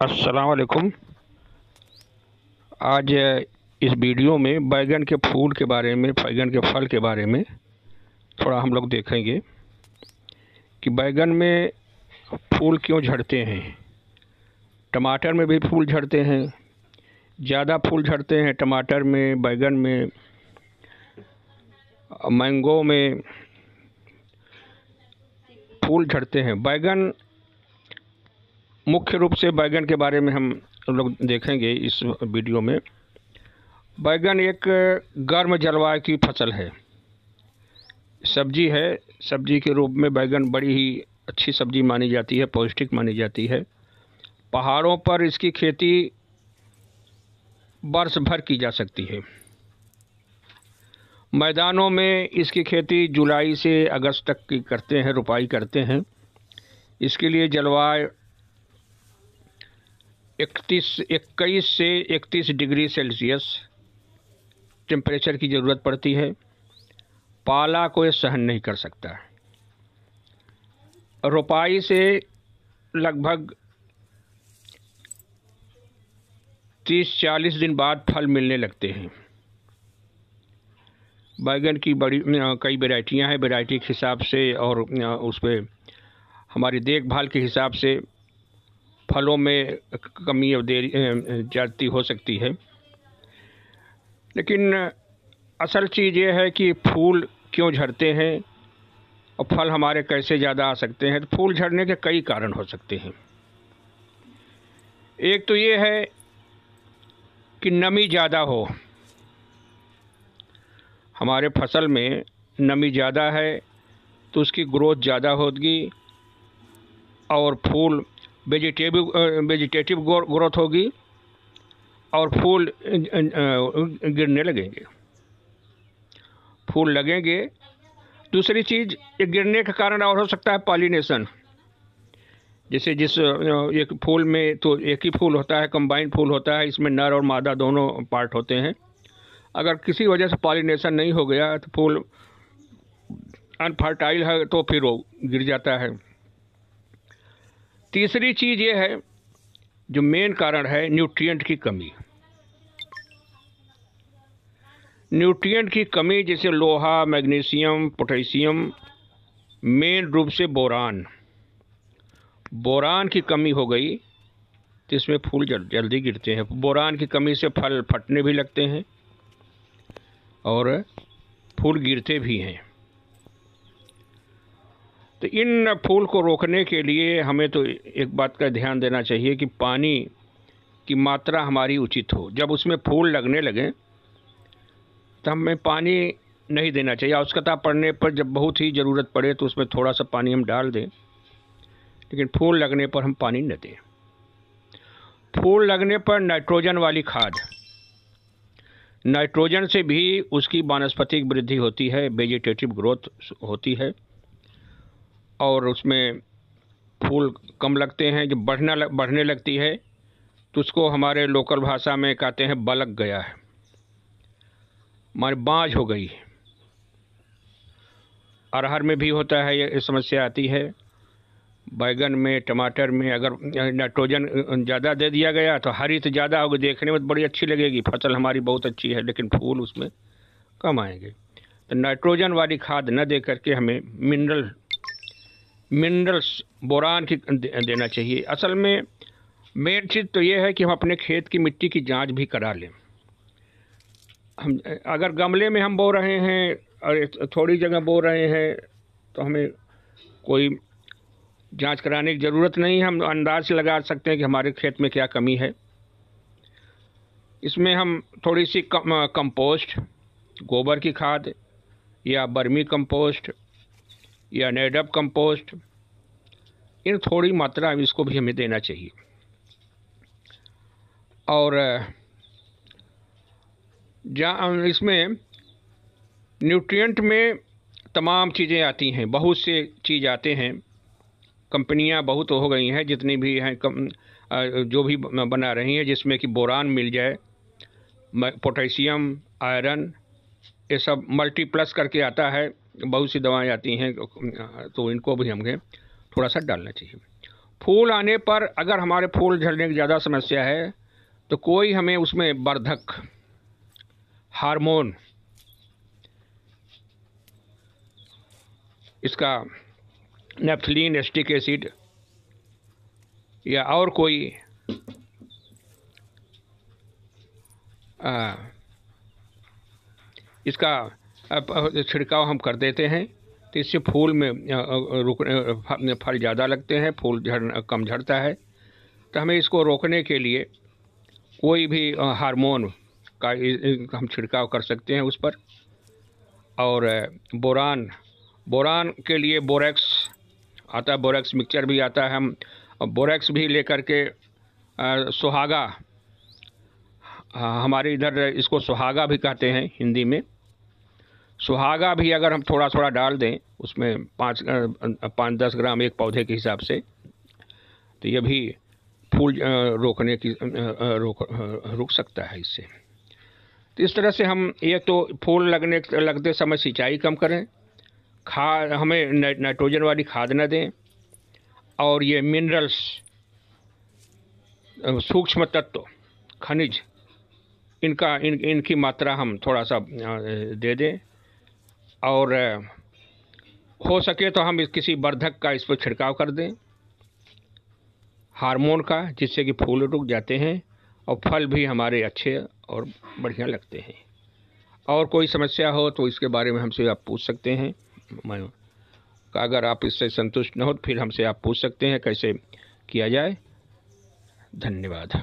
अस्सलाम वालेकुम। आज इस वीडियो में बैगन के फूल के बारे में, बैगन के फल के बारे में थोड़ा हम लोग देखेंगे कि बैगन में फूल क्यों झड़ते हैं। टमाटर में भी फूल झड़ते हैं, ज़्यादा फूल झड़ते हैं टमाटर में, बैगन में, मैंगो में फूल झड़ते हैं। बैगन, मुख्य रूप से बैगन के बारे में हम लोग देखेंगे इस वीडियो में। बैगन एक गर्म जलवायु की फसल है, सब्जी है। सब्जी के रूप में बैगन बड़ी ही अच्छी सब्जी मानी जाती है, पौष्टिक मानी जाती है। पहाड़ों पर इसकी खेती वर्ष भर की जा सकती है। मैदानों में इसकी खेती जुलाई से अगस्त तक की करते हैं, रुपाई करते हैं। इसके लिए जलवायु 21 से 31 डिग्री सेल्सियस टेम्परेचर की ज़रूरत पड़ती है। पाला को यह सहन नहीं कर सकता। रोपाई से लगभग 30-40 दिन बाद फल मिलने लगते हैं। बैगन की कई वैरायटियां हैं। वैरायटी के हिसाब से और उस पर हमारी देखभाल के हिसाब से फलों में कमी और देरी ज़्यादती हो सकती है। लेकिन असल चीज़ ये है कि फूल क्यों झड़ते हैं और फल हमारे कैसे ज़्यादा आ सकते हैं। तो फूल झड़ने के कई कारण हो सकते हैं। एक तो ये है कि नमी ज़्यादा हो। हमारे फसल में नमी ज़्यादा है तो उसकी ग्रोथ ज़्यादा होगी और फूल वेजिटेटिव ग्रोथ होगी और फूल गिरने लगेंगे, फूल लगेंगे। दूसरी चीज़, एक गिरने का कारण और हो सकता है पॉलिनेशन। जैसे एक फूल में तो एक ही फूल होता है, कंबाइन फूल होता है, इसमें नर और मादा दोनों पार्ट होते हैं। अगर किसी वजह से पॉलिनेशन नहीं हो गया तो फूल अनफर्टाइल है तो फिर वो गिर जाता है। तीसरी चीज़ ये है, जो मेन कारण है, न्यूट्रिएंट की कमी। न्यूट्रिएंट की कमी जैसे लोहा, मैग्नीशियम, पोटेशियम, मेन रूप से बोरान की कमी हो गई तो इसमें फूल जल्दी गिरते हैं। बोरान की कमी से फल फटने भी लगते हैं और फूल गिरते भी हैं। तो इन फूल को रोकने के लिए हमें तो एक बात का ध्यान देना चाहिए कि पानी की मात्रा हमारी उचित हो। जब उसमें फूल लगने लगें तो हमें पानी नहीं देना चाहिए। आवश्यकता पड़ने पर जब बहुत ही ज़रूरत पड़े तो उसमें थोड़ा सा पानी हम डाल दें, लेकिन फूल लगने पर हम पानी न दें। फूल लगने पर नाइट्रोजन वाली खाद, नाइट्रोजन से भी उसकी वानस्पतिक वृद्धि होती है, वेजिटेटिव ग्रोथ होती है और उसमें फूल कम लगते हैं। जब बढ़ने लगती है तो उसको हमारे लोकल भाषा में कहते हैं बलक गया है, हमारी बाँझ हो गई। अरहर में भी होता है, ये समस्या आती है। बैगन में, टमाटर में अगर नाइट्रोजन ज़्यादा दे दिया गया तो हरित ज़्यादा होगी, देखने में तो बड़ी अच्छी लगेगी, फसल हमारी बहुत अच्छी है, लेकिन फूल उसमें कम आएंगे। तो नाइट्रोजन वाली खाद न दे करके हमें मिनरल्स, बोरान की देना चाहिए। असल में मेन चीज़ तो ये है कि हम अपने खेत की मिट्टी की जांच भी करा लें। हम अगर गमले में हम बो रहे हैं और थोड़ी जगह बो रहे हैं तो हमें कोई जांच कराने की ज़रूरत नहीं है। हम अंदाज से लगा सकते हैं कि हमारे खेत में क्या कमी है। इसमें हम थोड़ी सी कंपोस्ट, गोबर की खाद या बर्मी कंपोस्ट या नेडअप कंपोस्ट, इन थोड़ी मात्रा में इसको भी हमें देना चाहिए। और जहाँ इसमें न्यूट्रिएंट में तमाम चीज़ें आती हैं, बहुत से चीज़ आते हैं। कंपनियां बहुत हो गई हैं, जितनी भी हैं जो भी बना रही हैं, जिसमें कि बोरान मिल जाए, पोटेशियम, आयरन, ये सब मल्टीप्लस करके आता है। बहुत सी दवाएं आती हैं, तो इनको भी हमें थोड़ा सा डालना चाहिए। फूल आने पर अगर हमारे फूल झड़ने की ज़्यादा समस्या है तो कोई हमें उसमें वर्धक हार्मोन, इसका नेफ्थलीन एस्टिक एसिड या और कोई इसका छिड़काव हम कर देते हैं, तो इससे फूल में फल ज़्यादा लगते हैं, फूल कम झड़ता है। तो हमें इसको रोकने के लिए कोई भी हार्मोन का हम छिड़काव कर सकते हैं उस पर। और बोरान के लिए बोरेक्स आता है, बोरेक्स मिक्सचर भी आता है, हम बोरेक्स भी लेकर के सुहागा, हमारे इधर इसको सुहागा भी कहते हैं हिंदी में, सुहागा भी अगर हम थोड़ा थोड़ा डाल दें उसमें 5-10 ग्राम एक पौधे के हिसाब से, तो ये भी फूल रोकने की रुक सकता है इससे। तो इस तरह से हम एक तो फूल लगते समय सिंचाई कम करें, खाद हमें नाइट्रोजन वाली खाद न दें, और ये मिनरल्स, सूक्ष्म तत्व, खनिज, इनकी मात्रा हम थोड़ा सा दे दें। और हो सके तो हम किसी वर्धक का इस पर छिड़काव कर दें, हार्मोन का, जिससे कि फूल रुक जाते हैं और फल भी हमारे अच्छे और बढ़िया लगते हैं। और कोई समस्या हो तो इसके बारे में हमसे आप पूछ सकते हैं। अगर आप इससे संतुष्ट न हो तो फिर हमसे आप पूछ सकते हैं कैसे किया जाए। धन्यवाद।